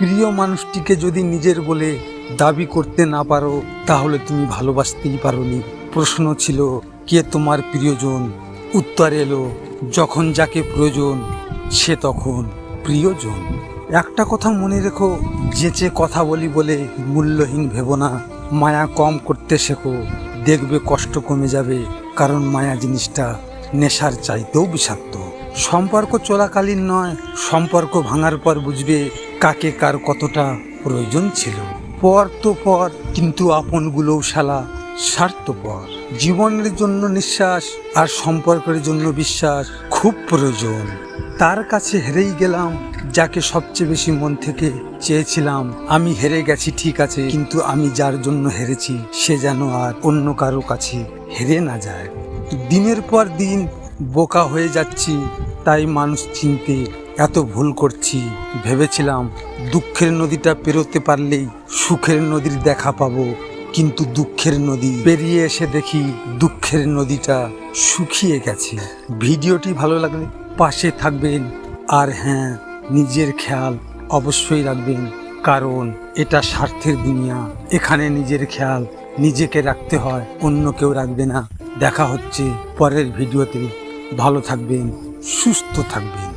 প্রিয় মানুষটিকে যদি নিজের বলে দাবি করতে না পারো তাহলে তুমি ভালোবাসতেই পারোনি। প্রশ্ন ছিল কে তোমার প্রিয়জন, উত্তর এলো যখন যাকে প্রয়োজন সে তখন প্রিয়জন। একটা কথা মনে রেখো, যেচে কথা বলি বলে মূল্যহীন ভেবো না। মায়া কম করতে শেখো, দেখবে কষ্ট কমে যাবে, কারণ মায়া জিনিসটা নেশার চাইতেও বিষাক্ত। সম্পর্ক চলাকালীন নয়, সম্পর্ক ভাঙার পর বুঝবে কাকে কার কতটা প্রয়োজন ছিল। পর তো পর, কিন্তু আপনগুলোও শালা স্বার্থপর। জীবনের জন্য নিঃশ্বাস আর সম্পর্কের জন্য বিশ্বাস খুব প্রয়োজন। তার কাছে হেরেই গেলাম যাকে সবচেয়ে বেশি মন থেকে চেয়েছিলাম। আমি হেরে গেছি ঠিক আছে, কিন্তু আমি যার জন্য হেরেছি সে যেন আর অন্য কারো কাছে হেরে না যায়। দিনের পর দিন বোকা হয়ে যাচ্ছি, তাই মানুষ চিনতে এত ভুল করছি। ভেবেছিলাম দুঃখের নদীটা পেরোতে পারলেই সুখের নদীর দেখা পাবো, কিন্তু দুঃখের নদী পেরিয়ে এসে দেখি দুঃখের নদীটা শুকিয়ে গেছে। ভিডিওটি ভালো লাগলে পাশে থাকবেন, আর হ্যাঁ, নিজের খেয়াল অবশ্যই রাখবেন, কারণ এটা স্বার্থের দুনিয়া। এখানে নিজের খেয়াল নিজেকে রাখতে হয়, অন্য কেউ রাখবে না। দেখা হচ্ছে পরের ভিডিওতে। ভালো থাকবেন, সুস্থ থাকবেন।